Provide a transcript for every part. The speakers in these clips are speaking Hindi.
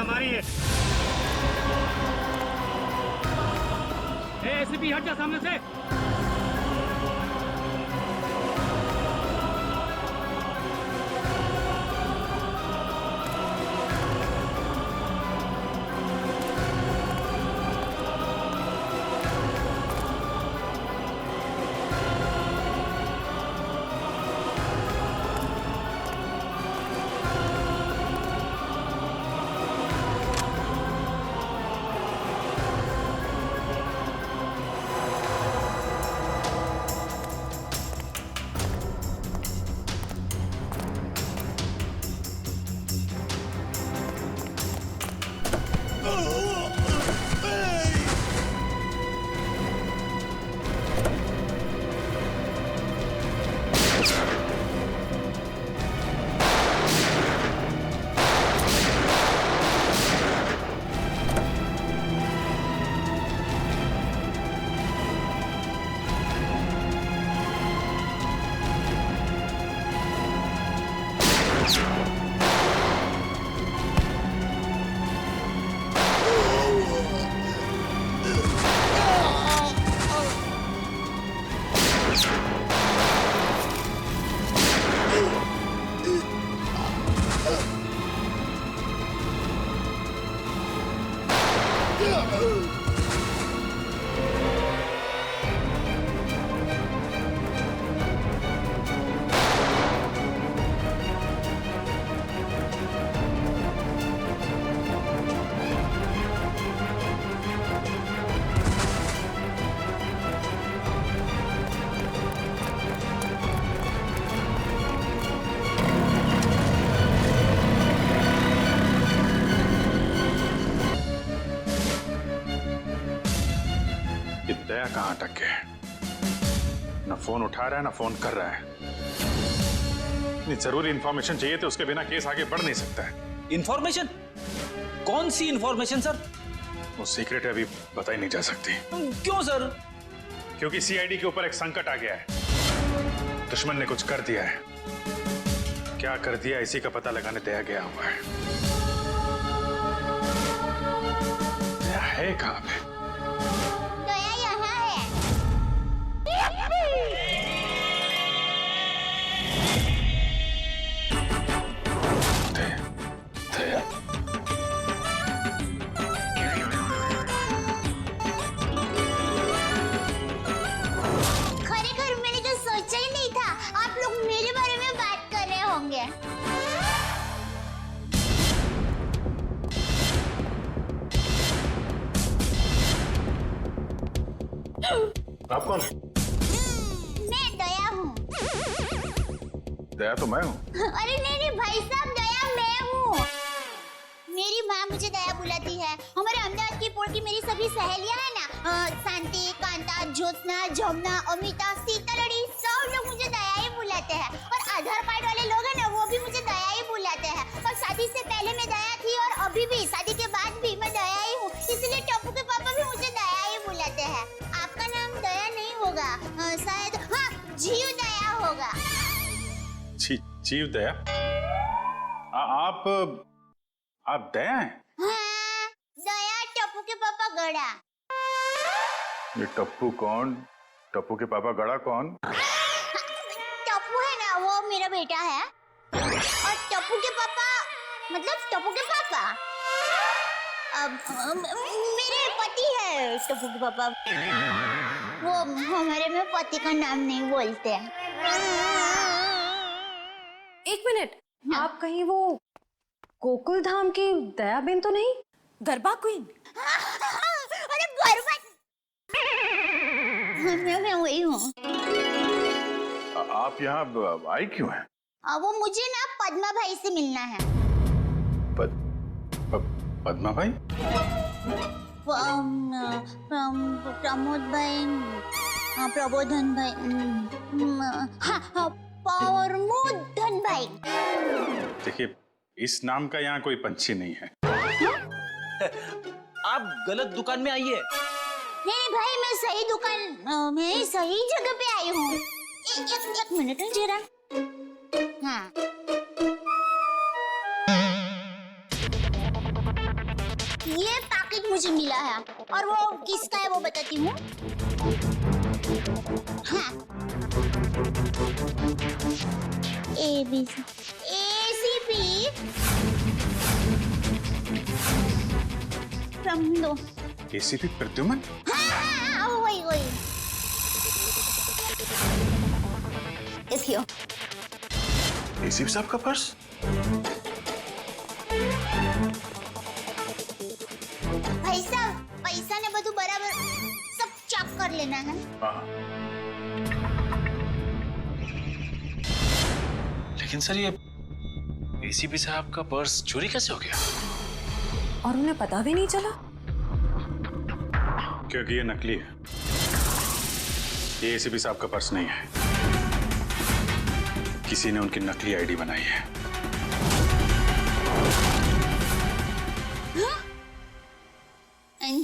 हमारी है। एसीपी हट जा सामने से। दया कहाँ अटक गया? ना फोन उठा रहा है ना फोन कर रहा है। इतनी जरूरी इंफॉर्मेशन चाहिए तो उसके बिना केस आगे बढ़ नहीं सकता है। इंफॉर्मेशन? कौन सी इंफॉर्मेशन सर? वो सीक्रेट है, अभी बताई नहीं जा सकती। क्यों सर? क्योंकि सीआईडी के ऊपर एक संकट आ गया है। दुश्मन ने कुछ कर दिया है। क्या कर दिया इसी का पता लगाने दया गया हुआ है। दया है कहाँ पे? आप कौन? मैं दया हूँ। दया तो मैं हूँ। अरे नहीं भाई साहब, दया मैं हूँ। मेरी माँ मुझे दया बुलाती है। हमारे अहमदाबाद की पोल की मेरी सभी सहेलियाँ हैं ना, शांति, कांता, ज्योत्सना, जमुना, अमिता, सीतालड़ी, सब लोग मुझे दया ही बुलाते हैं। और आधार कार्ड वाले लोग हैं ना, वो भी मुझे दया ही बुलाते हैं। और शादी से पहले मैं दया थी और अभी भी, शादी के बाद भी मैं दया ही हूँ। इसलिए टप्पू के पापा भी मुझे दया ही बुलाते हैं। आपका नाम दया नहीं होगा, शायद हाँ, जीव दया होगा। जीव दया? आप दया हैं? हाँ, दया टप्पू के पापा गड़ा। ये टप्पू कौन? टप्पू के पापा गड़ा कौन? टप्पू है ना, वो मेरा बेटा है। और टप्पू के पापा मतलब टप्पू के पापा मेरे पति है। टप्पू के पापा वो हमारे में पति का नाम नहीं बोलते हैं। एक मिनट, आप कहीं वो गोकुल धाम की दया बेन तो नहीं? गरबा क्वीन? अरे गरबा मैं वही हूँ। आप यहाँ आई क्यों हैं? वो मुझे ना पद्मा भाई से मिलना है। पद्मा भाई? प्रमोद भाई, प्रबोधन भाई, हाँ प्रमोदन भाई। देखिए, इस नाम का यहाँ कोई पंछी नहीं है। आप गलत दुकान में आइए। नहीं भाई, मैं सही दुकान, मैं सही जगह पे आई हूँ। एक मिनट जरा। हाँ ये पैकेट मुझे मिला है और वो किसका है वो बताती हूँ। हाँ, ACP from दो। ACP प्रद्युमन? हाँ, वही। देखियो। ACP साहब का पर्स? भाई साहब, पैसा ने બધું बराबर सब चेक कर लेना है। हाँ। लेकिन सर ये ACP साहब का पर्स चोरी कैसे हो गया? और उन्हें पता भी नहीं चला? क्योंकि ये नकली है। ये ACP साहब का पर्स नहीं है। किसी ने उनकी नकली आईडी बनाई है।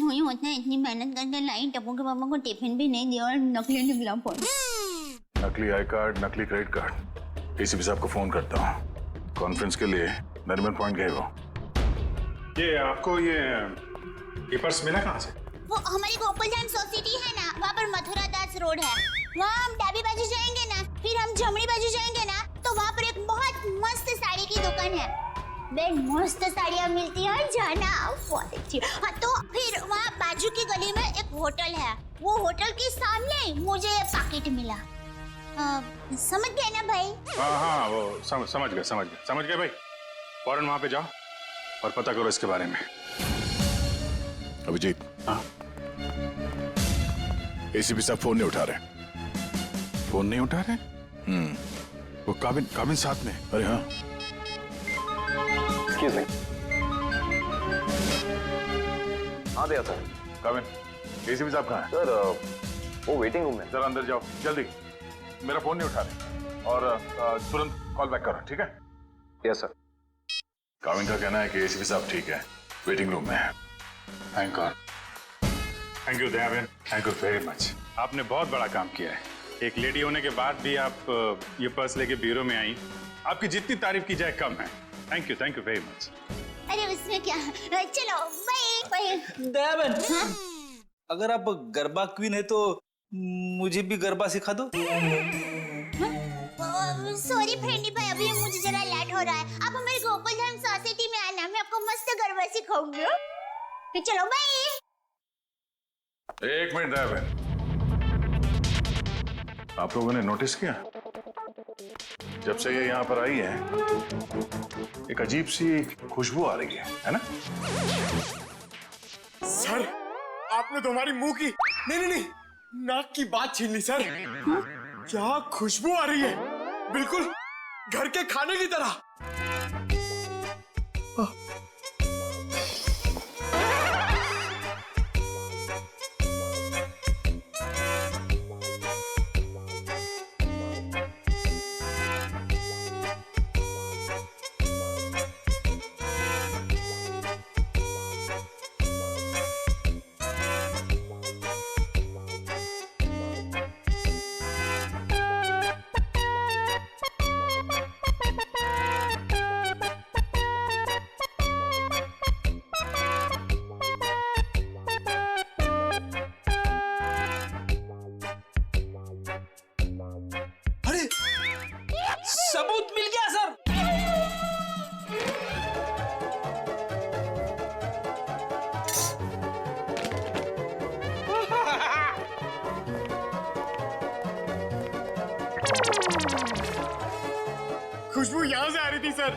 हुई होता है, इतनी मेहनत करके लाई, टप्पू के पापा को टिफिन भी नहीं दिया और नकली निकला फोन। नकली आई कार्ड, नकली क्रेडिट कार्ड। ACP साहब को फोन करता हूँ। कॉन्फ्रेंस के लिए नरीमन पॉइंट गए वो। ये आपको ये पर्स मिला कहाँ से? वो हमारी गोकुलधाम सोसाइटी है ना, वहाँ पर मथुरा दास रोड है। वहाँ हम डाबी बाजू जाएंगे ना, फिर हम जमनी बाजू जाएंगे ना, तो वहाँ पर एक बहुत मस्त साड़ी की दुकान है। बेन मस्त साड़ियाँ मिलती है, जाना बहुत अच्छी। हाँ, तो फिर वहाँ बाजू की गली में एक होटल है। वो होटल के सामने मुझे पैकेट मिला। समझ गए ना भाई? हाँ, वो समझ गए भाई। फौरन वहाँ पे जाओ और पता करो इसके बारे में। अभिजीत। हाँ। ACP साहब फोन नहीं उठा रहे। फोन नहीं उठा रहे? वो काबिन साथ में। अरे हाँ। Excuse me. हाँ दिया सर। काबिन, ACP साहब कहाँ हैं? सर वो वेटिंग रूम में। जरा अंदर जाओ जल्दी। मेरा फोन नहीं उठा रहे और तुरंत कॉल बैक करो, ठीक है? Yes sir. काबिन का कहना है कि ACP साहब ठीक है, वेटिंग रूम में है। Thank God. Thank you Dayaben, thank you very much. आपने बहुत बड़ा काम किया है। एक लेडी होने के बाद भी आप ये पर्स लेके ब्यूरो में आई। आपकी जितनी तारीफ की जाए कम है। Thank you very much. अरे उसमें क्या, चलो बाय। दयाबेन, अगर आप गरबा क्वीन है तो मुझे भी गरबा सिखा दो। सॉरी फ्रेंडी भाई, अभी मुझे जरा लेट हो रहा है। आप हमारे गोकुलधाम सोसाइटी में आना, मैं आपको मस्त गरबा सिखाऊंगी। तो चलो बाय। एक मिनट दयाबेन, आप लोगों ने नोटिस किया जब से ये यहाँ पर आई है एक अजीब सी खुशबू आ रही है ना? सर आपने तो हमारी मुंह की नहीं नाक की बात छीन ली सर। क्या खुशबू आ रही है, बिल्कुल घर के खाने की तरह। सबूत मिल गया सर। खुशबू यहाँ से आ रही थी सर।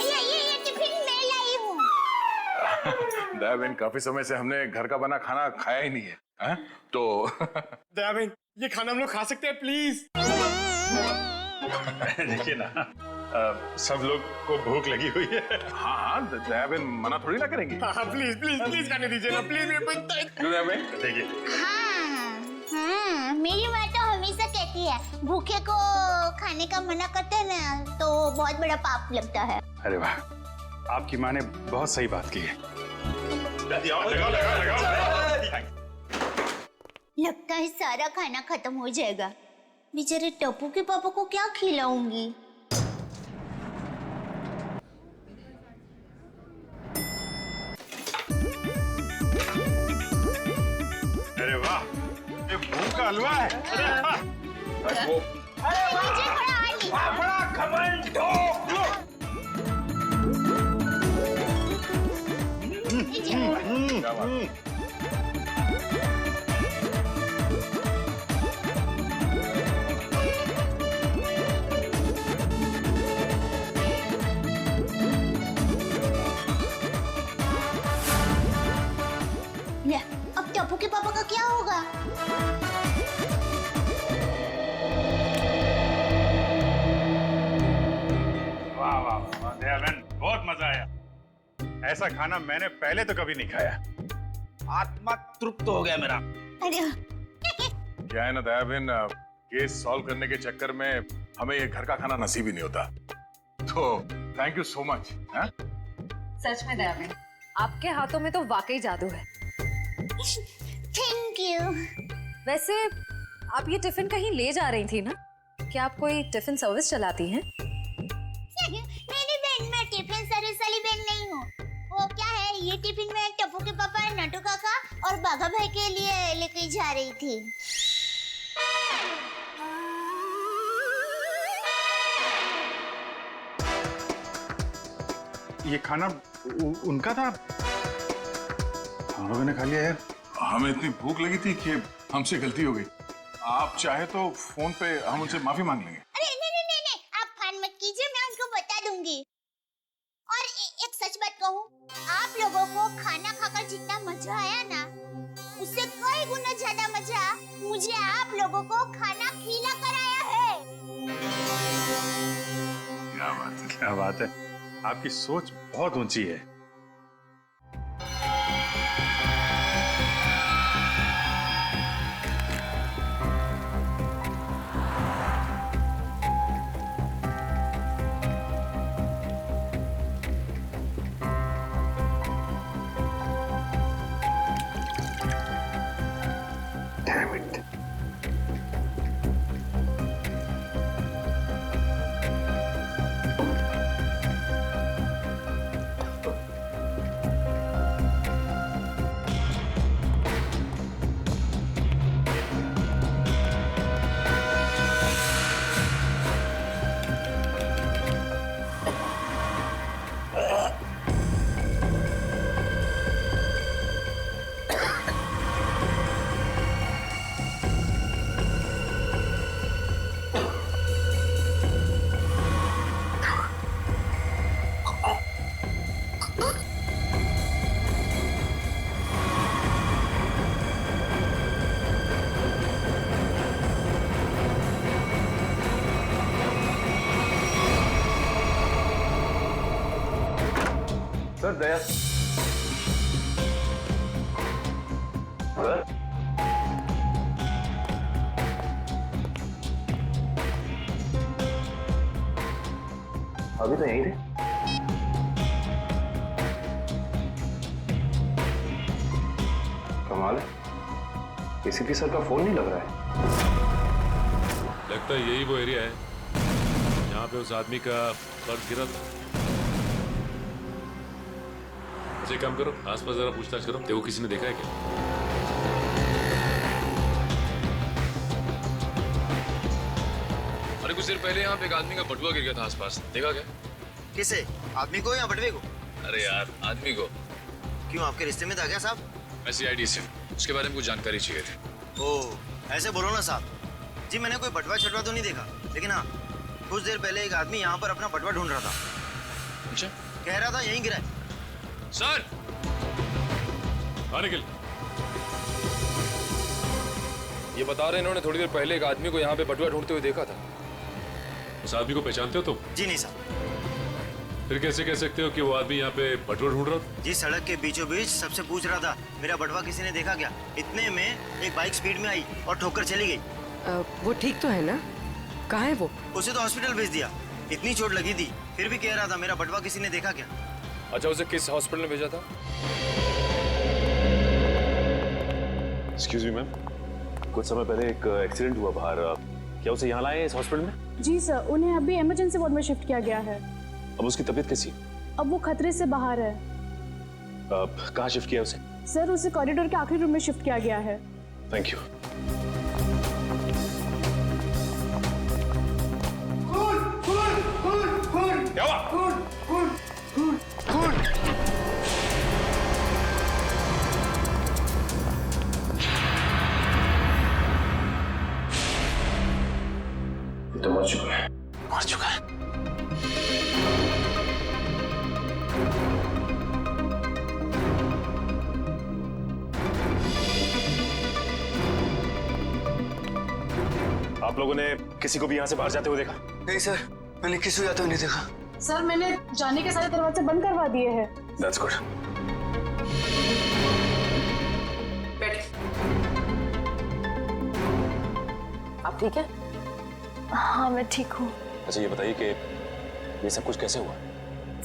ये टिफिन मैं लाई हूँ। दयाबेन, काफी समय से हमने घर का बना खाना खाया ही नहीं है, हैं? तो दयाबेन ये खाना हम लोग खा सकते हैं प्लीज? देखिए ना, सब लोग को भूख लगी हुई है। हाँ, दयाबेन मना थोड़ी ना करेंगी। हाँ प्लीज खाने दीजिए ना प्लीज। दयाबेन देखिए, हाँ, मेरी माँ तो हमेशा कहती है भूखे को खाने का मना करते हैं ना तो बहुत बड़ा पाप लगता है। अरे वाह, आपकी माँ ने बहुत सही बात की है। लगाओ। लगता है सारा खाना खत्म हो जाएगा। बेचारे टप्पू के पापा को क्या खिलाऊंगी? आपका हलवा है। वो नीचे खड़ा आली। बड़ा घमंड हो। क्या बात है? ले, अब टप्पू के पापा का क्या होगा? वाह वाह वाह दया बहन, बहुत मजा आया। ऐसा खाना मैंने पहले तो कभी नहीं खाया। आत्मा तृप्त हो गया मेरा। अरे क्या है ना दया बहन, केस सॉल्व करने के चक्कर में हमें ये घर का खाना नसीब ही नहीं होता। तो थैंक यू सो मच। सच में दया बेन, आपके हाथों में तो वाकई जादू है। Thank you. वैसे आप ये टिफिन कहीं ले जा रही थी ना? क्या आप कोई टिफिन सर्विस चलाती हैं? नहीं बहन, मैं टिफिन सर्विस वाली बहन नहीं हूँ। वो क्या है, ये टिफिन मैं टप्पू के पापा, नटू काका और बाघा भाई के लिए लेके जा रही थी। ये खाना उनका था? हम लोगों ने खा लिया यार। हमें इतनी भूख लगी थी कि हमसे गलती हो गई। आप चाहे तो फोन पे हम उनसे माफी मांग लेंगे। अरे नहीं, आप फान मत कीजिए, मैं उनको बता दूंगी। और एक सच बात कहूँ, आप लोगों को खाना खाकर जितना मजा आया ना, उससे कई गुना ज्यादा मजा मुझे आप लोगों को खाना खिला कर आया है। क्या बात है, क्या बात है। आपकी सोच बहुत ऊंची है। Damn it. Sir Daya sir अभी तो यहीं थे। कमाल है, एसीपी सर का फोन नहीं लग रहा है। लगता है यही वो एरिया है जहाँ पे उस आदमी का पर्स गिरा था। अच्छा, एक काम करो, आसपास जरा पूछताछ करो, देखो किसी ने देखा है क्या। अरे कुछ देर पहले यहाँ पे एक आदमी का बटुआ गिर गया था आसपास, देखा क्या? किसे? आदमी को या बटवे को? अरे यार, आदमी को। क्यों, आपके रिश्ते में था क्या साहब? मैं CID से, उसके बारे में कुछ जानकारी चाहिए थी। ओह, ऐसे बोलो ना साहब जी। मैंने कोई बटवा छटवा तो नहीं देखा, लेकिन हाँ, कुछ देर पहले एक आदमी यहाँ पर अपना बटवा ढूंढ रहा था। अच्छा, कह रहा था यहीं गिरा है। सर निकल। ये बता रहे इन्होंने थोड़ी देर पहले एक आदमी को यहाँ पे बटुआ ढूंढते हुए देखा था। उस आदमी को पहचानते हो तुम? जी नहीं साहब। फिर कैसे कह सकते हो कि वो आदमी यहाँ पे बटुआ ढूंढ रहा था? जी सड़क के बीचों बीच सबसे पूछ रहा था मेरा बटवा किसी ने देखा क्या। इतने में एक बाइक स्पीड में आई और ठोकर चली गई। वो ठीक तो है ना? कहाँ है वो? उसे तो हॉस्पिटल भेज दिया, इतनी चोट लगी थी, फिर भी कह रहा था मेरा बटवा किसी ने देखा क्या। अच्छा, उसे किस हॉस्पिटल में भेजा था? एक्सक्यूज मी मैम, कुछ समय पहले एक एक्सीडेंट हुआ बाहर, क्या उसे यहाँ लाए हैं इस हॉस्पिटल में? जी सर, उन्हें अभी इमरजेंसी वार्ड में शिफ्ट किया गया है। अब उसकी तबीयत कैसी है? अब वो खतरे से बाहर है। कहाँ शिफ्ट किया उसे? सर, उसे कॉरिडोर के आखिरी रूम में शिफ्ट किया गया है। Thank you. लोगों ने किसी को भी यहाँ से बाहर जाते हुए देखा? नहीं सर, मैंने किसी को जाते हुए नहीं देखा। सर मैंने जाने के सारे दरवाजे बंद करवा दिए हैं। That's good. आप ठीक है? हाँ मैं ठीक हूँ। अच्छा ये बताइए कि ये सब कुछ कैसे हुआ?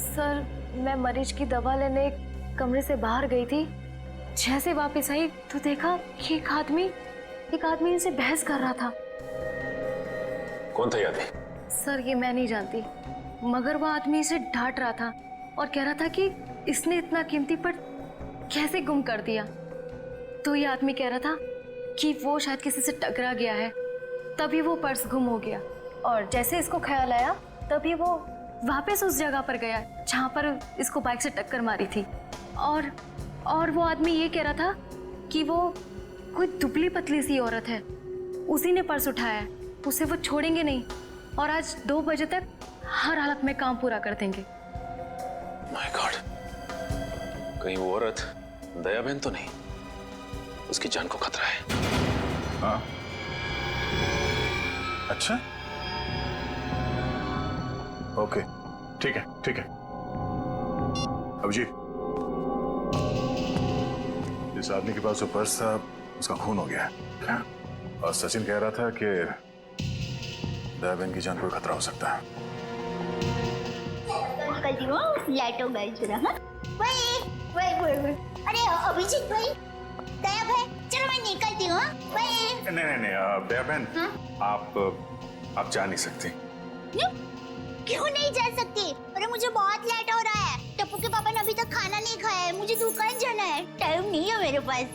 सर मैं मरीज की दवा लेने एक कमरे से बाहर गई थी। जैसे वापस आई तो देखा कि एक आदमी इनसे बहस कर रहा था। कौन था ये आदमी? सर ये मैं नहीं जानती, मगर वो आदमी इसे डांट रहा था और कह रहा था कि इसने इतना कीमती पर्स कैसे गुम कर दिया। तो ये आदमी कह रहा था कि वो शायद किसी से टकरा गया है, तभी वो पर्स गुम हो गया। और जैसे इसको ख्याल आया तभी वो वापस उस जगह पर गया जहाँ पर इसको बाइक से टक्कर मारी थी। और वो आदमी ये कह रहा था कि वो कोई दुबली पतली सी औरत है, उसी ने पर्स उठाया है, उसे वो छोड़ेंगे नहीं और आज 2 बजे तक हर हालत में काम पूरा कर देंगे। माय गॉड, कहीं वो औरत दया बहन तो नहीं? उसकी जान को खतरा है। हाँ, अच्छा, ओके, ठीक है, ठीक है। अभिजीत, जिस आदमी के पास वो पर्स था उसका खून हो गया है, और सचिन कह रहा था कि दया बहन की जान को खतरा हो सकता है। लाइट हो गई जरा। हाँ वही। अरे अभिजीत भाई, दया भाई, चलो मैं निकलती हूँ। नहीं, दया बहन, आप जा नहीं सकती। क्यों नहीं जा सकती? अरे मुझे बहुत लेट हो रहा है। टप्पू के पापा ने अभी तक खाना नहीं खाया है, मुझे दुकान जाना है, टाइम नहीं है मेरे पास।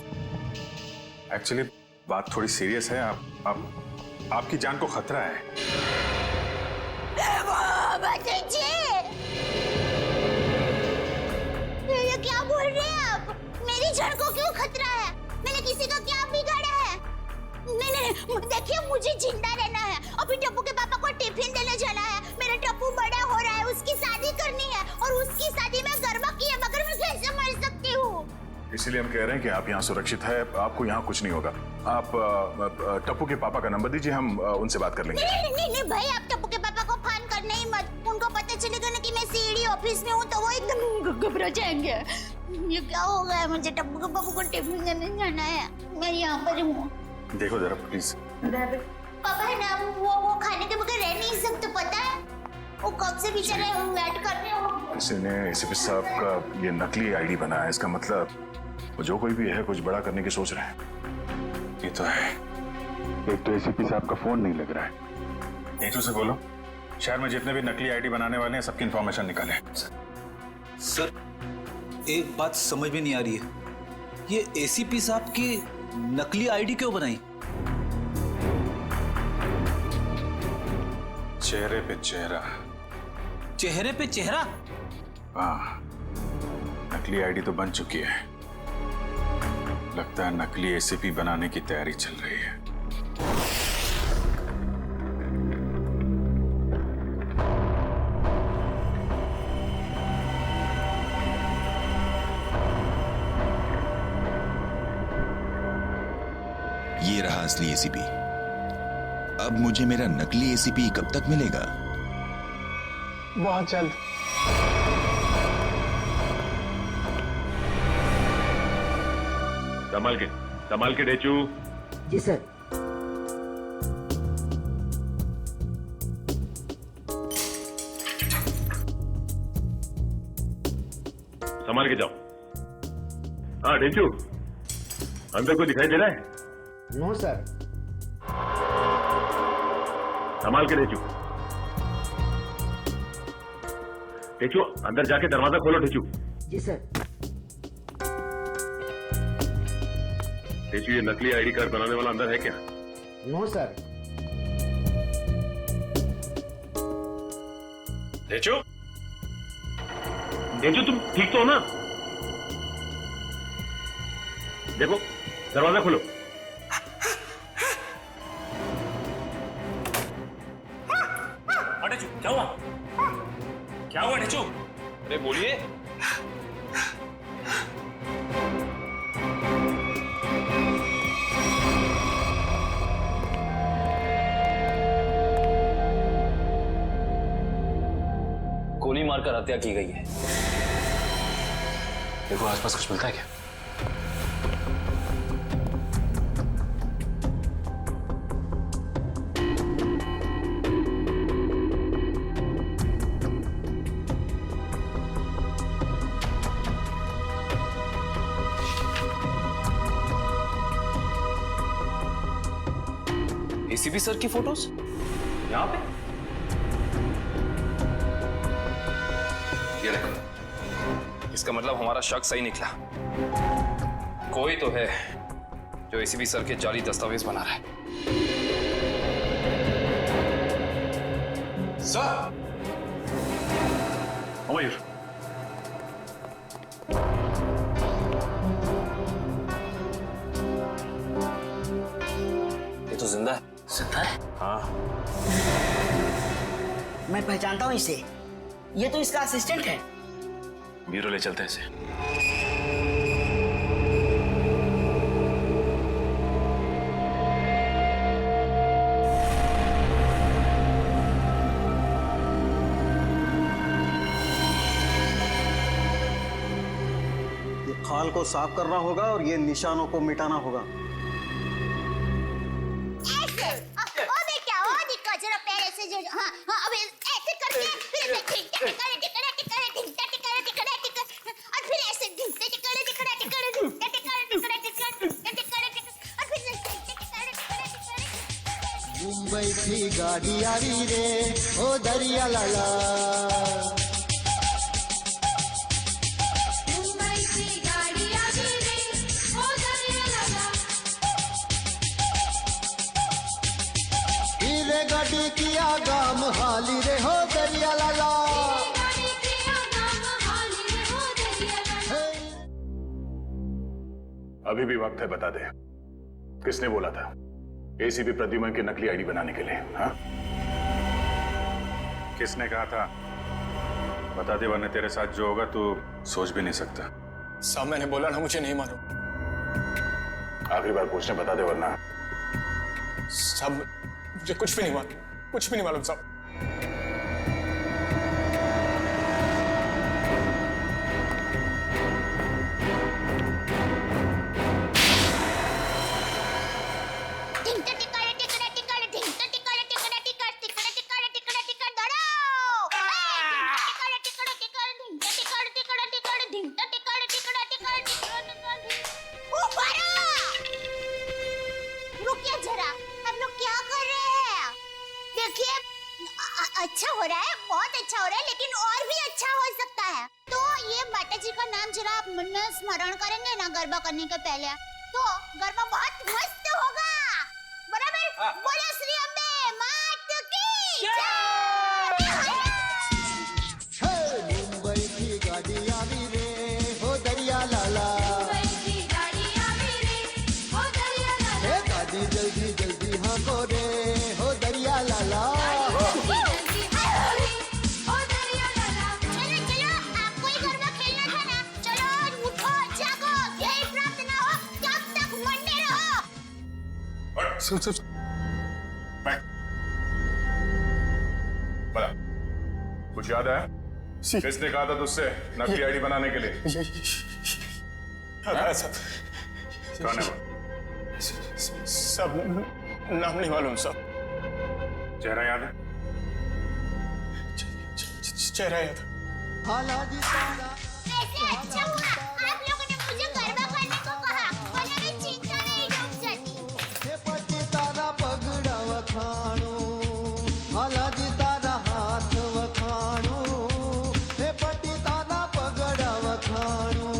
एक्चुअली बात थोड़ी सीरियस है। आपकी जान को खतरा है। ये क्या बोल रहे हैं आप? मेरी जान को क्यों खतरा है? मैंने किसी का क्या बिगाड़ा है? नहीं, देखिए मुझे जिंदा रहना है। अभी टप्पू के पापा को टिफिन देने जाना है। मेरा टप्पू बड़ा हो रहा है, उसकी शादी करनी है और उसकी शादी में गरबा की है, मगर मैं कैसे मर सकती हूँ? इसीलिए हम कह रहे हैं कि आप यहाँ सुरक्षित है, आपको यहाँ कुछ नहीं होगा। आप टप्पू के पापा का नंबर दीजिए, हम उनसे बात कर लेंगे। नहीं भाई, आप टप्पू के पापा को फोन करना ही मत। उनको पता चलेगा ना कि मैं सीडी ऑफिस में हूँ तो वो एकदम घबरा जाएंगे। ये क्या हो गया? मुझे टप्पू के पापा को टिफिन देने जाना है, मैं यहाँ पर हूँ। देखो जरा प्लीज। पापा है ना, वो खाने के बगैर रह नहीं सकते, पता है? वो कब से बेचारे वेट कर रहे हो। इसने एसीपी साहब का ये नकली आईडी बनाया है, इसका मतलब वो जो कोई भी है कुछ बड़ा करने की सोच रहे हैं। ये तो है। एक तो एसीपी साहब का फोन नहीं लग रहा है। एक से बोलो, शहर में जितने भी नकली आईडी बनाने वाले हैं सबकी इंफॉर्मेशन निकालें। सर एक बात समझ में नहीं आ रही है, ये एसीपी साहब की नकली आईडी क्यों बनाई? चेहरे पे चेहरा। चेहरे पे चेहरा? हाँ, नकली आईडी तो बन चुकी है। लगता है नकली एसीपी बनाने की तैयारी चल रही है। ये रहा असली एसीपी। अब मुझे मेरा नकली एसीपी कब तक मिलेगा? बहुत जल्द। संभाल के डेचू। जी सर। संभाल के जाओ। हाँ डेचू, अंदर कोई दिखाई दे रहा है? No sir. संभाल के डेचू। डेचू अंदर जाके दरवाजा खोलो डेचू। जी सर। डेचू, ये नकली आईडी कार्ड बनाने वाला अंदर है क्या? No sir. डेचू, डेचू तुम ठीक तो हो ना? देखो दरवाजा खोलो। डेचू क्या हुआ? क्या हुआ डेचू? अरे बोलिए। मारकर हत्या की गई है। देखो आसपास कुछ मिलता है क्या? एसीपी सर की फोटोज यहां पे? ये देखो, इसका मतलब हमारा शक सही निकला। कोई तो है जो एसीपी सर के जाली दस्तावेज बना रहा है। सर, मयूर, ये तो जिंदा है। जिंदा है? हाँ। मैं पहचानता हूँ इसे। ये तो इसका असिस्टेंट है। ब्यूरो ले चलते हैं इसे। ये खाल को साफ करना होगा और ये निशानों को मिटाना होगा। मुंबई की गाड़ी आ रही रे ओ दरिया लाला, मुंबई की गाड़ी आ रही रे ओ दरिया लाला, हीरे गाड़ी की आगाम हाली रे हो दरिया लाला। अभी भी वक्त है, बता दे किसने बोला था एसीपी प्रद्युमन की नकली आईडी बनाने के लिए? हाँ, किसने कहा था? बता दे वरना तेरे साथ जो होगा तू सोच भी नहीं सकता। साहब मैंने बोला ना, मुझे नहीं मालूम। आखिरी बार पूछने, बता दे वरना। साहब मुझे कुछ भी नहीं मालूम, कुछ भी नहीं मालूम साहब। अच्छा हो रहा है, बहुत अच्छा हो रहा है, लेकिन और भी अच्छा हो सकता है। तो ये माता जी का नाम जरा आप मन में स्मरण करेंगे ना गरबा करने के पहले, तो गरबा बहुत मस्त होगा। बराबर? बोलो श्री अम्बे मात की जय। मुंबई की गाड़ी आ रही रे हो दरिया लाला, मुंबई की गाड़ी आ रही रे ओ दरिया लाला, गाड़ी जल्दी जल्दी हाँ को रे हो दरिया लाला। सुन सुन बड़ा कुछ याद है? किसने कहा था तुझसे नकली आईडी बनाने के लिए? कौन है वो? सब नाम नहीं मालूम साहब। चेहरा याद है? चेहरा याद है। ऐसे अच्छा हुआ आप लोगों ने मुझे गरबा करने को कहा, वरना मैं चिंता में डूब जाती। तारा पगड़ा वखाणो, हालाजी तारा हाथ वखाणो, हे पटी तारा पगड़ा वखाणो।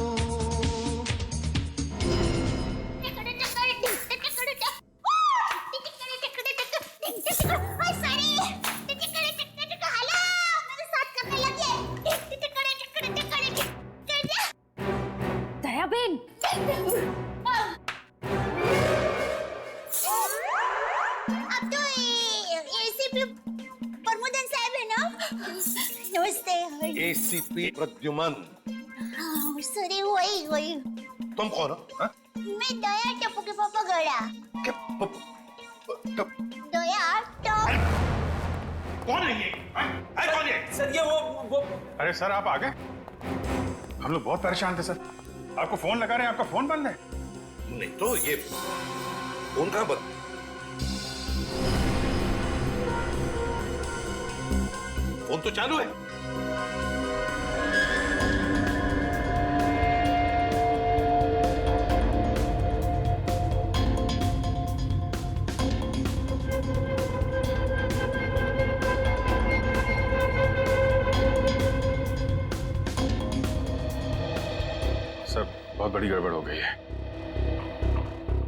दयाबेन, अब तो एसीपी प्रमोदन साहब है ना? नमस्ते। एसीपी प्रद्युमन। सॉरी, वही तुम कौन हो? हाँ? मैं दया टप्पू के पापा गड़ा। दया टप कौन है ये? कौन है? सर ये वो अरे सर आप आ गए? हम लोग बहुत परेशान थे सर। आपको फोन लगा रहे हैं, आपका फोन बंद है। नहीं तो ये फोन कहाँ बंद? फोन तो चालू है। सर बहुत बड़ी गड़बड़ हो गई है।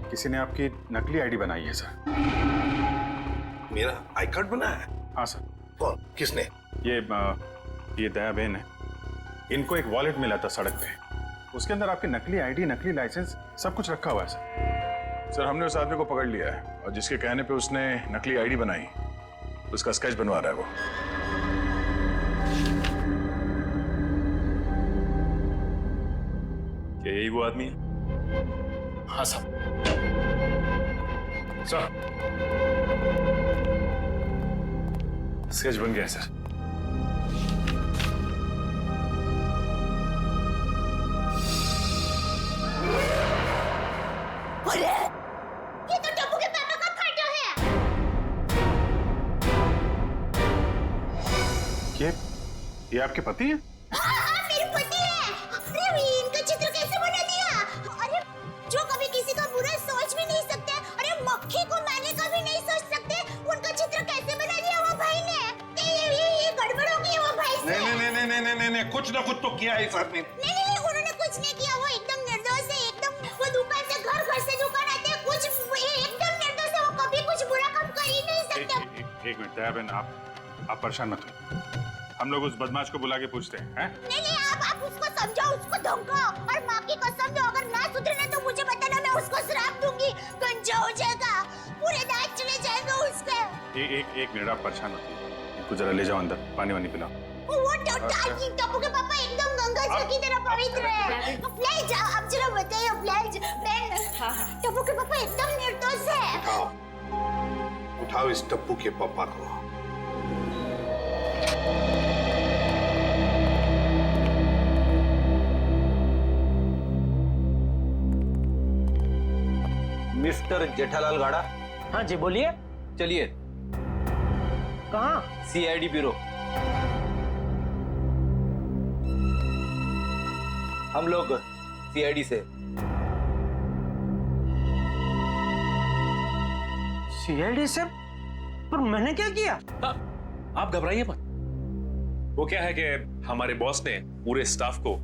किसी ने आपकी नकली आईडी बनाई है सर। मेरा आई कार्ड बना है? हाँ सर। कौन? किसने? ये दया बहन है। इनको एक वॉलेट मिला था सड़क पे, उसके अंदर आपकी नकली आईडी, नकली लाइसेंस सब कुछ रखा हुआ है सर। सर हमने उस आदमी को पकड़ लिया है और जिसके कहने पे उसने नकली आईडी बनाई, उसका स्केच बनवा रहा है वो। क्या यही वो आदमी है? हाँ सर। सर स्केच बन गया है सर। अरे ये तो टप्पू के पापा का फोटो है। ये आपके पति हैं? हाँ, मेरे पति है। अरे इनका चित्र कैसे बना दिया? अरे जो कभी किसी का बुरा सोच भी नहीं सकते, अरे मक्खी को मारने का भी नहीं सोच सकते, उनका चित्र कैसे बना दिया वो भाई ने? ये गड़बड़ हो गई वो भाई से। नहीं, कुछ ना कुछ तो किया है इस आदमी ने। नहीं, उन्होंने कुछ नहीं किया। वो एकदम निर्दोष है, एकदम। वो दुकान से घर से दुकान आते हैं, कुछ एकदम निर्दोष है। वो कभी कुछ बुरा काम कर ही नहीं सकते। एक मिनट दया बहन, आप परेशान मत हो। हम लोग उस बदमाश को बुला के पूछते हैं। नहीं, आप उसको समझाओ, उसको धमकाओ, और माँ की कसम दो, अगर ना सुधरे ना तो मुझे बताना, मैं उसको श्राप दूंगी। गंजा हो जाएगा, पूरे दांत चले जाएंगे उसके। एक मिनट आप परेशान मत हो, इनको जरा ले जाओ अंदर, पानी वानी पिलाओ। वो टप्पू के पापा एकदम गंगा जल की तरह पवित्र है। ले जाओ, आप जरा बताइए बहन। टप्पू के पापा एकदम निर्दोष है। उठाओ इस टप्पू के पापा को। मिस्टर जेठालाल गाड़ा। हाँ जी बोलिए। चलिए। कहाँ? CID bureau. हम लोग सीआईडी से। सीआईडी से? पर मैंने क्या किया? आप घबराइए मत। वो क्या है कि हमारे बॉस ने पूरे स्टाफ को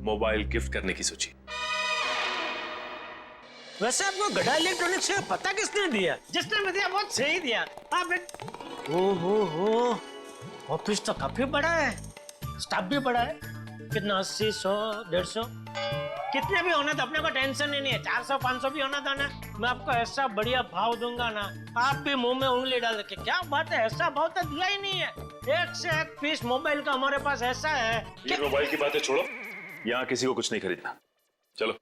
मोबाइल गिफ्ट करने की सोची। वैसे आपको गड़ा इलेक्ट्रॉनिक्स से पता किसने दिया? जिसने भी दिया बहुत सही दिया। आप हो ऑफिस तो काफी बड़ा है, स्टाफ भी बड़ा है। कितना 80, 100, 150 कितने भी होना तो अपने को टेंशन ही नहीं है। 400, 500 भी होना था ना, मैं आपको ऐसा बढ़िया भाव दूंगा ना, आप भी मुंह में उंगली डाल के। क्या बात है, ऐसा भाव तो दिया ही नहीं है। एक से एक पीस मोबाइल का हमारे पास ऐसा है। ये मोबाइल की बातें छोड़ो, यहाँ किसी को कुछ नहीं खरीदना। चलो।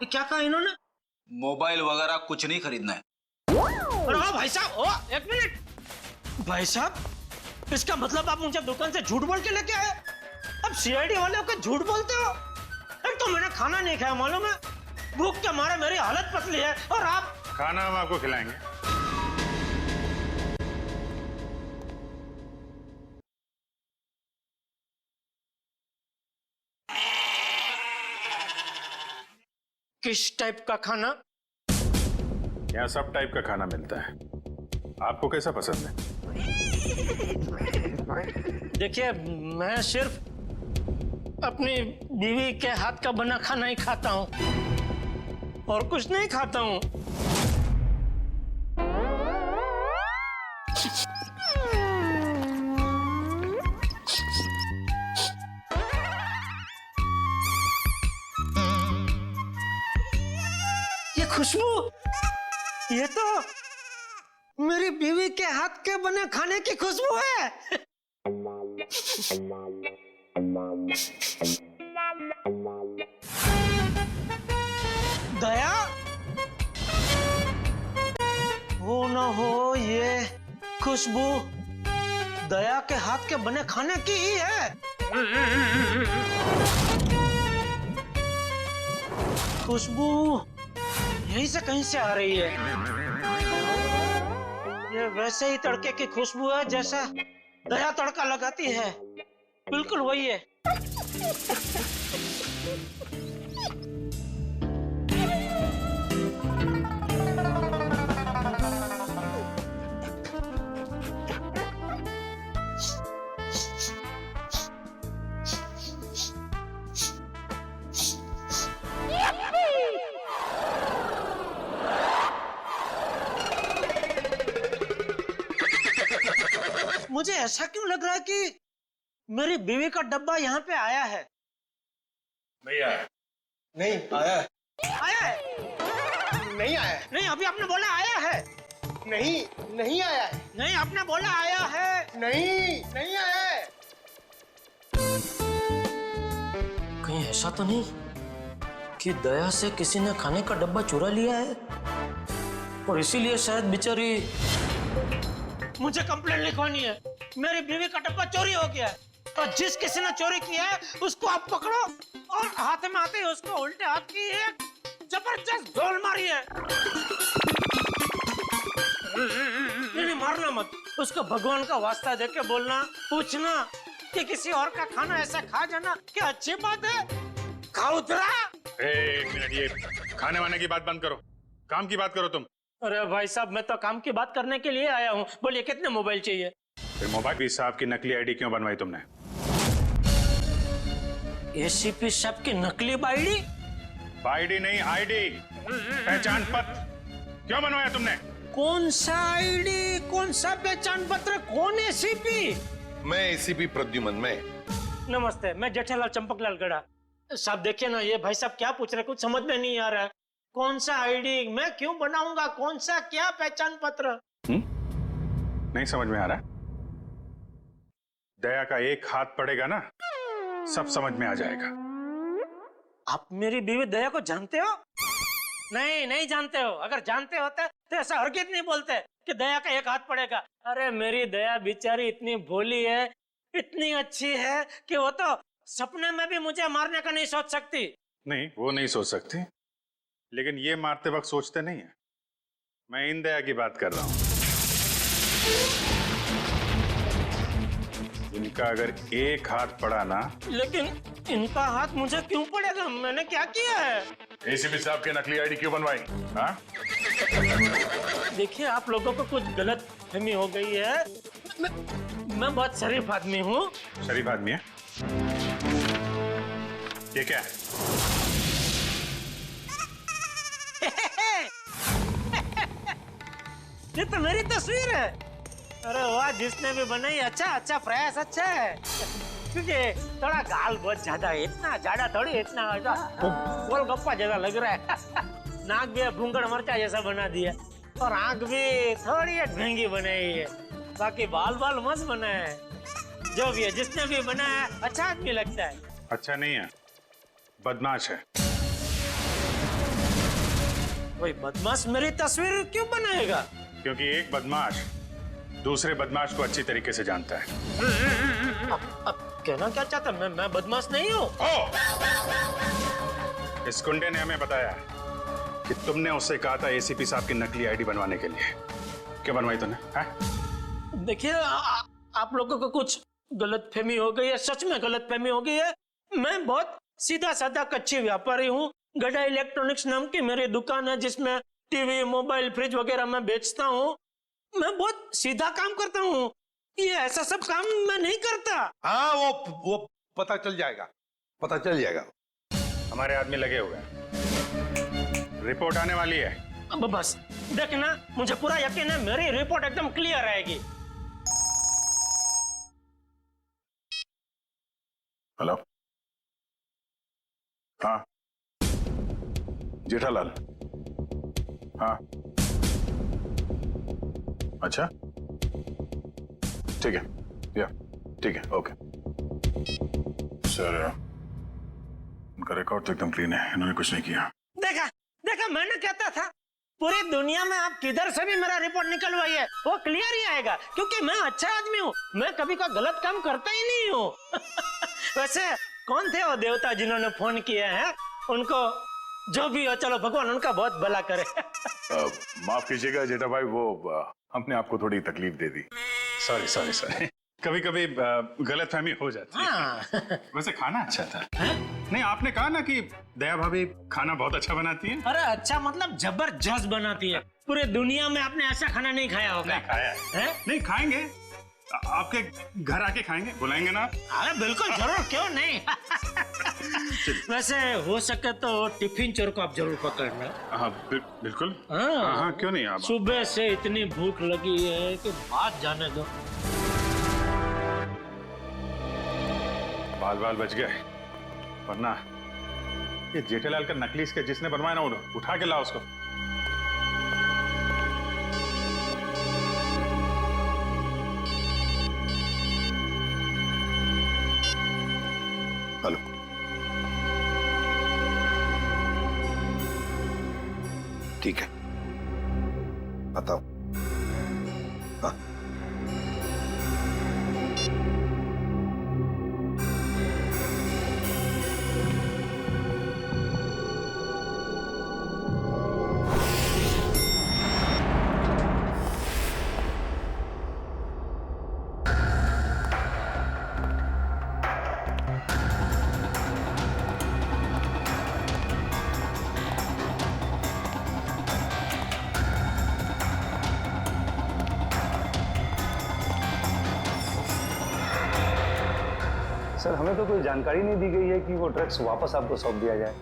क्या कहा इन्होंने? मोबाइल वगैरह कुछ नहीं खरीदना है। अरे भाई साहब, एक मिनट। भाई साहब, इसका मतलब आप मुझे दुकान से झूठ बोल के लेके आए? अब सीआईडी वाले होकर झूठ बोलते हो? एक तो मैंने खाना नहीं खाया, मालूम है? भूख के मारे मेरी हालत पतली है, और आप? खाना हम आपको खिलाएंगे। किस टाइप का खाना? यहाँ सब टाइप का खाना मिलता है, आपको कैसा पसंद है? देखिए, मैं सिर्फ अपनी बीवी के हाथ का बना खाना ही खाता हूँ, और कुछ नहीं खाता हूँ। ये खुशबू, ये तो मेरी बीवी के हाथ के बने खाने की खुशबू है। दया, हो न हो ये खुशबू दया के हाथ के बने खाने की ही है। खुशबू यहीं से कहीं से आ रही है। ये वैसे ही तड़के की खुशबू है जैसा दया तड़का लगाती है, बिल्कुल वही है। मुझे ऐसा क्यों लग रहा है कि मेरी बीवी का डब्बा यहाँ पे आया है? नहीं आया। नहीं आया है। आया है? नहीं आया है। नहीं, अभी आपने बोला आया है। नहीं, नहीं आया है। नहीं, आपने बोला आया है। नहीं, नहीं आया है। कहीं ऐसा तो नहीं कि दया से किसी ने खाने का डब्बा चुरा लिया है और इसीलिए शायद बेचारी। मुझे कंप्लेंट लिखवानी है। मेरी बीवी का डब्बा चोरी हो गया है और जिस किसी ने चोरी किया है उसको आप पकड़ो और हाथ में आते ही उसको उल्टे हाथ की एक जबरदस्त ढोल मारी है। नहीं, मारना मत। उसको भगवान का वास्ता देके बोलना, पूछना कि किसी और का खाना ऐसा खा जाना क्या अच्छी बात है? खाउतरा। एक मिनट, ये खाने वाने की बात बंद करो, काम की बात करो तुम। अरे भाई साहब, मैं तो काम की बात करने के लिए आया हूँ। बोलिए कितने मोबाइल चाहिए? फिर मोबाइल साहब की नकली आईडी क्यों बनवाई तुमने? एसीपी साहब की नकली आईडी? आईडी नहीं, आईडी, पहचान पत्र क्यों बनवाया तुमने? कौन सा आईडी, कौन सा पहचान पत्र, कौन एसीपी? मैं एसीपी प्रद्युमन। मैं नमस्ते, मैं जेठालाल चंपकलाल गड़ा। साहब देखिए ना, ये भाई साहब क्या पूछ रहे, कुछ समझ में नहीं आ रहा है। कौन सा आईडी मैं क्यों बनाऊंगा, कौन सा क्या पहचान पत्र? नहीं समझ में आ रहा? दया का एक हाथ पड़ेगा ना, सब समझ में आ जाएगा। आप मेरी बीवी दया को जानते हो? नहीं, नहीं जानते हो। अगर जानते होते तो ऐसा हरगिज़ नहीं बोलते कि दया का एक हाथ पड़ेगा। अरे मेरी दया बेचारी इतनी भोली है, इतनी अच्छी है कि वो तो सपने में भी मुझे मारने का नहीं सोच सकती। नहीं, वो नहीं सोच सकती, लेकिन ये मारते वक्त सोचते नहीं है। मैं इन दया की बात कर रहा हूं। इनका अगर एक हाथ पड़ा ना। लेकिन इनका हाथ मुझे क्यों पड़ेगा? मैंने क्या किया है? एसीपी साहब की नकली आईडी क्यों बनवाई? हाँ? देखिए, आप लोगों को कुछ गलत फहमी हो गई है। मैं बहुत शरीफ आदमी हूँ। शरीफ आदमी है? ये क्या है? ये तो मेरी तस्वीर है। अरे वाह, जिसने भी बनाई अच्छा प्रयास अच्छा है। क्योंकि थोड़ा गाल बहुत ज्यादा है, इतना ज्यादा थोड़ी, इतना गोलगप्पा जैसा लग रहा है। नाक भी भूंगड़ मरचा जैसा बना दिया और आंख भी थोड़ी ढंगी बनाई है। बाकी बाल मस्त बना है। जो भी है, जिसने भी बनाया अच्छा आदमी लगता है। अच्छा नहीं है, बदमाश है। कोई बदमाश मेरी तस्वीर क्यों बनाएगा? क्योंकि एक बदमाश दूसरे बदमाश को अच्छी तरीके से जानता है। अब कहना क्या चाहता? मैं बदमाश नहीं हूँ। इस गुंडे ने हमें बताया कि तुमने उससे कहा था एसीपी साहब की नकली आईडी बनवाने के लिए। क्या बनवाई तुमने? देखिए, आप लोगों को कुछ गलतफहमी हो गई है, सच में गलतफहमी हो गई है। मैं बहुत सीधा साधा कच्ची व्यापारी हूँ। गड़ा इलेक्ट्रॉनिक्स नाम की मेरी दुकान है जिसमें टीवी, मोबाइल, फ्रिज वगैरह मैं बेचता हूँ। मैं बहुत सीधा काम करता हूँ, ये ऐसा सब काम मैं नहीं करता। हाँ, वो पता चल जाएगा, पता चल जाएगा। हमारे आदमी लगे हुए हैं, रिपोर्ट आने वाली है। अब बस देखना, मुझे पूरा यकीन है मेरी रिपोर्ट एकदम क्लियर आएगी। हेलो, हाँ जेठालाल, हाँ अच्छा ठीक है, या ठीक है, ओके सर। उनका रिकॉर्ड तो एकदम क्लीन है, इन्होंने कुछ नहीं किया। देखा, मैंने कहता था पूरी दुनिया में आप किधर से भी मेरा रिपोर्ट निकलवाइए वो क्लियर ही आएगा, क्योंकि मैं अच्छा आदमी हूँ, मैं कभी कोई गलत काम करता ही नहीं हूँ। वैसे कौन थे वो देवता जिन्होंने फोन किया है? उनको जो भी हो, चलो भगवान उनका बहुत भला करे। माफ कीजिएगा जेठा भाई, वो हमने आपको थोड़ी तकलीफ दे दी। सॉरी सॉरी सॉरी, कभी कभी गलतफहमी हो जाती है। वैसे खाना अच्छा था। नहीं, आपने कहा ना कि दया भाभी खाना बहुत अच्छा बनाती है। अरे अच्छा मतलब जबरदस्त बनाती है, पूरे दुनिया में आपने ऐसा खाना नहीं खाया होगा। नहीं खाया है? नहीं खाएंगे, आपके घर आके खाएंगे, बुलाएंगे ना? अरे बिल्कुल जरूर, क्यों नहीं। वैसे हो सके तो टिफिन चोर को आप जरूर पकड़ना। हाँ बिल्कुल। हाँ हाँ क्यों नहीं। आप सुबह से इतनी भूख लगी है कि बात जाने दो। बाल बाल बच गए, वरना ये जेठालाल का नकली इसके जिसने बनवाया ना, उठा के लाओ उसको। हेलो, ठीक है, बताओ। हाँ सर, हमें तो कोई जानकारी नहीं दी गई है कि वो ड्रग्स वापस आपको सौंप दिया जाए।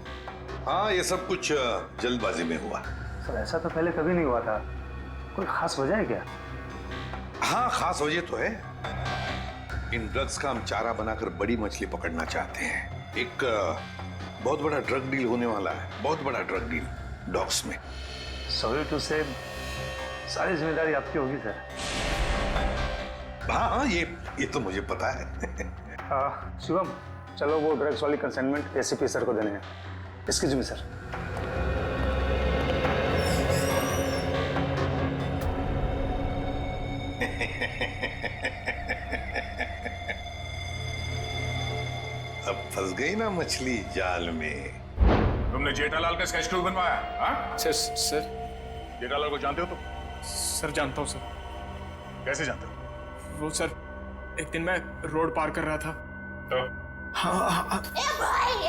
हाँ, ये सब कुछ जल्दबाजी में हुआ। सर ऐसा तो पहले कभी नहीं हुआ था, कोई खास वजह है क्या? हाँ, खास वजह तो है। इन ड्रग्स का हम चारा बनाकर बड़ी मछली पकड़ना चाहते हैं। एक बहुत बड़ा ड्रग डील होने वाला है, बहुत बड़ा ड्रग डील डॉग्स में। सॉरी टू से, सारी जिम्मेदारी आपकी होगी सर। हाँ, ये तो मुझे पता है। शिवम, चलो वो ड्रग्स वाली कंसाइनमेंट एसीपी सर को देने हैं। Excuse me sir. अब फंस गई ना मछली जाल में। तुमने जेठालाल का स्केच क्यों बनवाया? हाँ? सर जेठालाल को जानते हो तुम? सर जानता हूँ सर। कैसे जानते हो? वो सर, एक दिन मैं रोड पार कर रहा था तो? हाँ। ए भाई,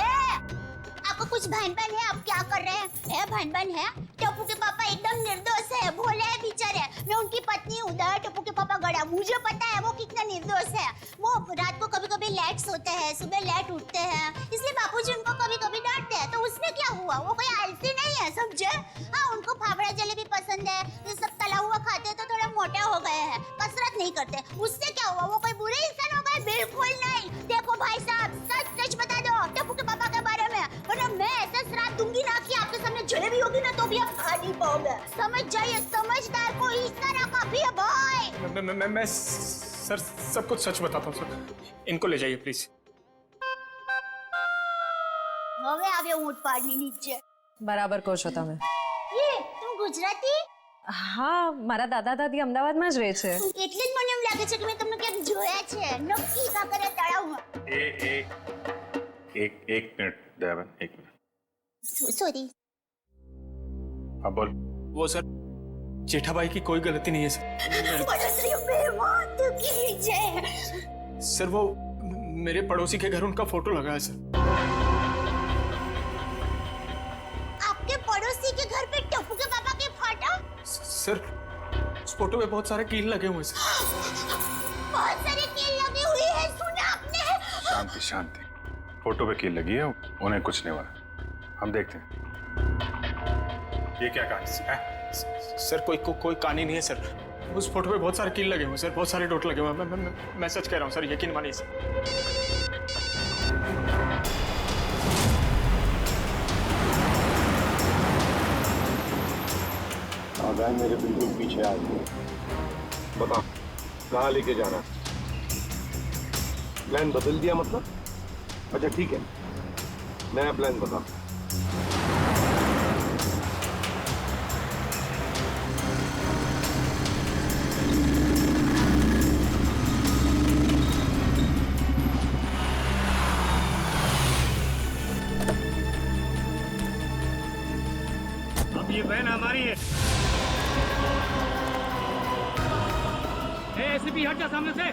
आपको कुछ भान-भान है? आप क्या कर रहे हैं? ए भान-भान है? टप्पू के पापा एकदम निर्दोष है, भोले है बेचारे। मैं उनकी पत्नी हूँ, टप्पू के पापा गड़ा। मुझे पता है वो कितना निर्दोष है। वो रात को कभी-कभी लेट सोते हैं, सुबह लेट उठते हैं, इसलिए बापूजी उनको कभी-कभी डांटते हैं। तो उसमें क्या हुआ? वो कोई आलसी नहीं है, समझे? हाँ, उनको फाफड़ा जलेबी पसंद है, ये सब तला हुआ खाते हैं तो थोड़ा मोटा हो गए हैं, कसरत नहीं करते। उससे क्या हुआ? वो कोई बुरे इंसान हो गए? बिल्कुल नहीं। देखो भाई साहब, सच बता दो टप्पू के पापा के बारे में, वरना मैं ऐसा श्राप दूंगी ना कि आपके सामने जलेबी होगी ना तो भी आप खा नहीं पाओगे। समझ जाइए, समझदार को इस तरह काफी है भाई। मैं सर सब कुछ सच बताता हूँ सर। इनको ले जाइए प्लीज। હવે આવ્યો ઊંટ પાડની નીચે। બરાબર કહો છો તમે। ये तुम गुजराती? હા, મારા દાદા દાદી અમદાવાદમાં જ રહે છે। એટલે જ મને એમ લાગે છે કે મેં તમને ક્યાંક જોયા છે। નક્કી કાંકરિયા તળાવમાં। एक मिनट दयाबेन, एक मिनट। सॉरी। हाँ बोल। वो सर, जेठा भाई की कोई गलती नहीं है सर। वो मेरे पड़ोसी के घर उनका फोटो लगा है सर। आपके पड़ोसी के घर पे टप्पू के पापा के फोटो? सर, उस फोटो में बहुत सारे कील लगे हुए सर। बहुत सारे कील लगी हुई है, सुना आपने? शांति शांति, फोटो पे कील लगी है, उन्हें कुछ नहीं हुआ। हम देखते हैं ये क्या कहानी है। सर कोई कहानी नहीं है सर। उस फोटो पे बहुत सारे कील लगे हुए सर, बहुत सारे डॉट लगे हुए। मैं सच कह रहा हूँ सर, यकीन मानिए सर। आगाह मेरे बिल्कुल पीछे आ गए। बता, कहाँ लेके जाना? प्लान बदल दिया मतलब? अच्छा ठीक है, नया प्लान बता। बहन हमारी है। एसीपी हट जा सामने से।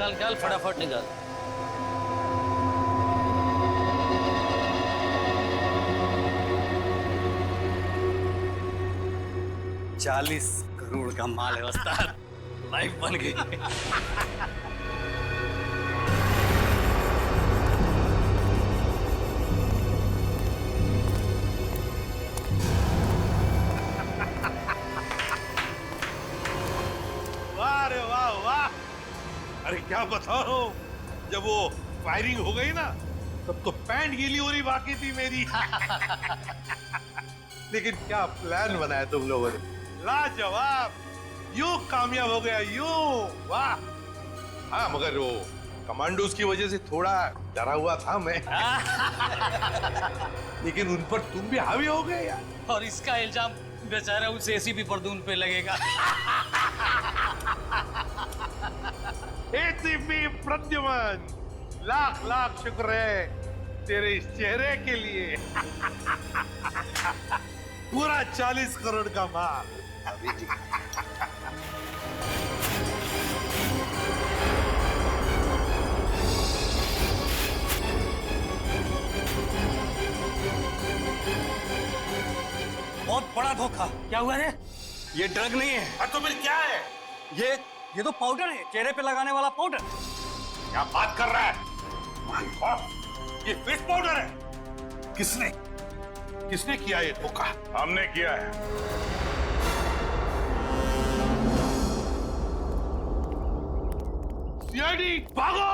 निकाल फटाफट निकाल। चालीस करोड़ का माल है उस्ताद, लाइफ बन गई। वाह रे वाह वाह, अरे क्या बता रहा हूँ, जब वो फायरिंग हो गई ना तब तो पैंट गीली होनी बाकी थी मेरी। लेकिन क्या प्लान बनाया तुम लोगों ने, लाजवाब, यूं कामयाब हो गया यूं, वाह। हाँ मगर वो कमांडोज की वजह से थोड़ा डरा हुआ था मैं। लेकिन उन पर तुम भी हावी हो गए यार। और इसका इल्जाम बेचारा उस एसीपी परदून पे लगेगा। एसीपी प्रद्युमन, लाख लाख शुक्र है तेरे इस चेहरे के लिए। पूरा 40 करोड़ का माल। अभी जी बहुत बड़ा धोखा। क्या हुआ रे? ये ड्रग नहीं है। तो फिर क्या है? ये तो पाउडर है, चेहरे पे लगाने वाला पाउडर। क्या बात कर रहा है? माय गॉड, ये फिश पाउडर है। किसने किया ये धोखा? हमने किया है। सीआईडी भागो!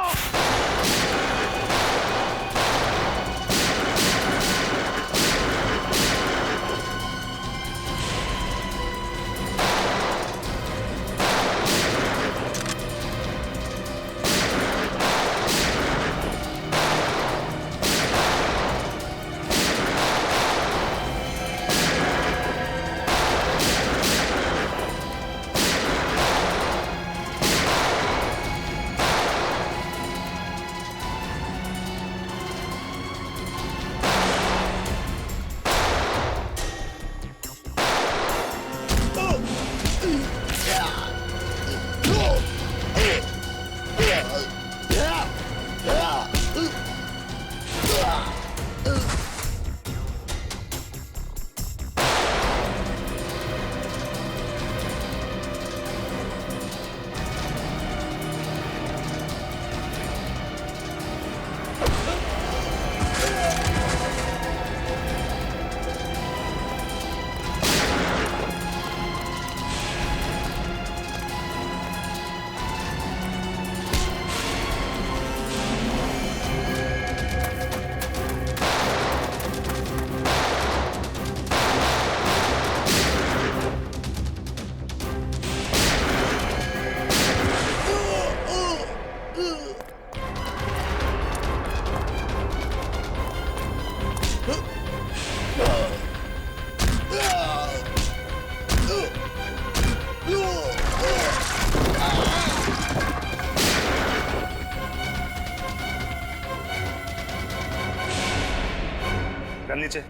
गन नीचे,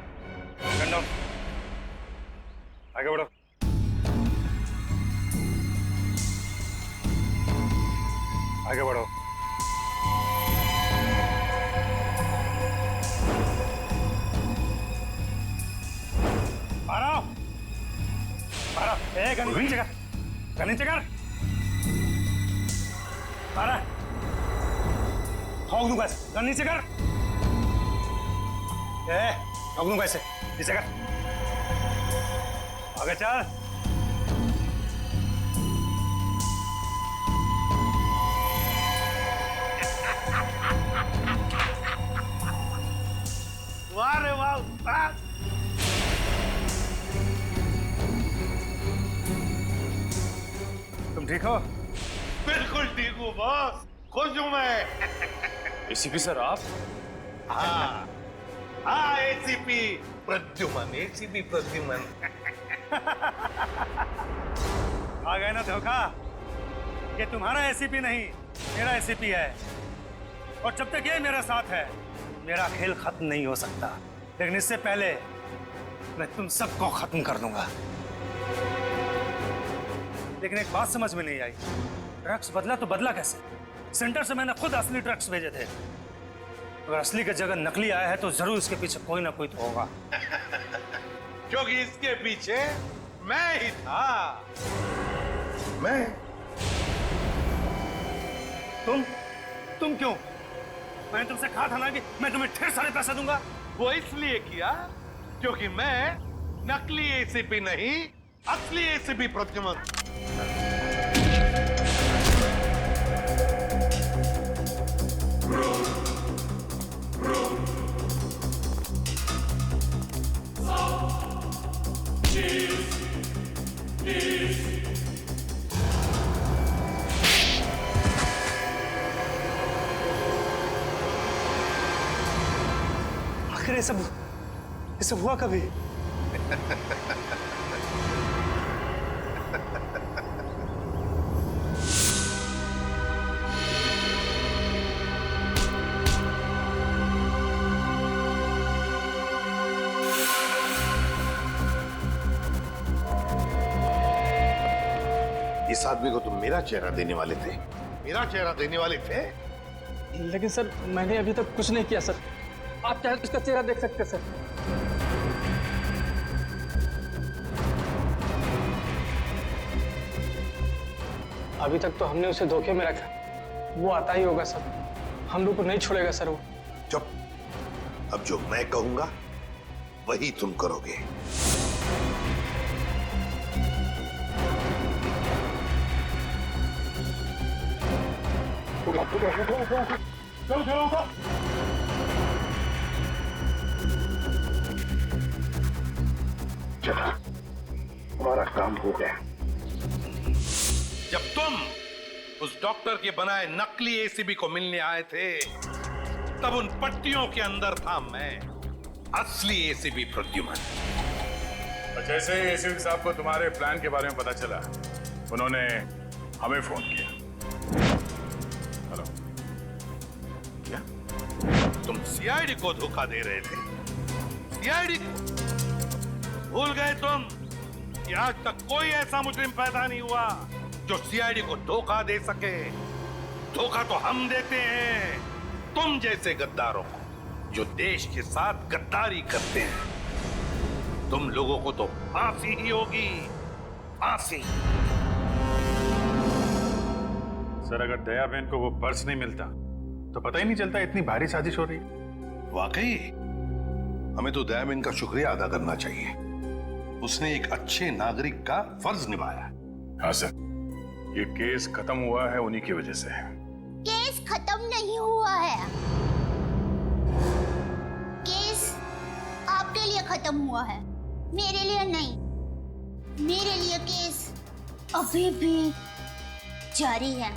गन डाउन, आगे बढ़ो। आगे बढ़ो। बारह, गन नीचे कर, गन नीचे कर। बारह, ठोक दूंगा ऐसे, गन नीचे कर। ठोक दूंगा ऐसे, नीचे कर। आगे चल। वाह रे वाह, तुम ठीक हो? बिल्कुल ठीक हूँ बॉस, खुश हूँ मैं। एसीपी सर आप? हाँ हाँ, एसीपी प्रद्युमन, एसीपी प्रद्युमन। आ गए ना धोखा। ये तुम्हारा एसीपी नहीं, मेरा एसीपी है, और जब तक ये मेरा साथ है मेरा खेल खत्म नहीं हो सकता। लेकिन इससे पहले मैं तुम सबको खत्म कर दूंगा। लेकिन एक बात समझ में नहीं आई, ड्रग्स बदला तो बदला कैसे? सेंटर से मैंने खुद असली ड्रग्स भेजे थे। अगर असली की जगह नकली आया है तो जरूर इसके पीछे कोई ना कोई तो होगा। क्योंकि इसके पीछे मैं ही था। मैं? तुम क्यों? मैंने तुमसे कहा था ना कि मैं तुम्हें ढेर सारे पैसे दूंगा। वो इसलिए किया क्योंकि मैं नकली एसीपी नहीं, असली एसीपी प्रद्युमन। आखिर ये सब हुआ कभी? इस आदमी को तुम मेरा चेहरा देने वाले थे, मेरा चेहरा देने वाले थे। लेकिन सर मैंने अभी तक कुछ नहीं किया सर। आप चाहे तो इसका चेहरा देख सकते सर। अभी तक तो हमने उसे धोखे में रखा, वो आता ही होगा सर। हम लोग को नहीं छोड़ेगा सर वो। चुप, अब जो मैं कहूंगा वही तुम करोगे। चला, हमारा काम हो गया। जब तुम उस डॉक्टर के बनाए नकली एसीबी को मिलने आए थे, तब उन पट्टियों के अंदर था मैं, असली एसीबी प्रद्युमन। और जैसे ही एसीपी साहब को तुम्हारे प्लान के बारे में पता चला, उन्होंने हमें फोन किया। हेलो, क्या तुम सीआईडी को धोखा दे रहे थे? सीआईडी को भूल गए तुम कि आज तक कोई ऐसा मुजरिम पैदा नहीं हुआ जो सीआईडी को धोखा दे सके। धोखा तो हम देते हैं तुम जैसे गद्दारों को, जो देश के साथ गद्दारी करते हैं। तुम लोगों को तो फांसी ही होगी, फांसी। सर अगर दया बहन को वो पर्स नहीं मिलता तो पता ही नहीं चलता इतनी भारी साजिश हो रही है। वाकई हमें तो दया बहन का शुक्रिया अदा करना चाहिए। उसने एक अच्छे नागरिक का फर्ज निभाया। हाँ सर, ये केस खत्म हुआ है उन्हीं की वजह से। केस खत्म नहीं हुआ है, केस आपके लिए खत्म हुआ है, मेरे लिए नहीं। मेरे लिए केस अभी भी जारी है।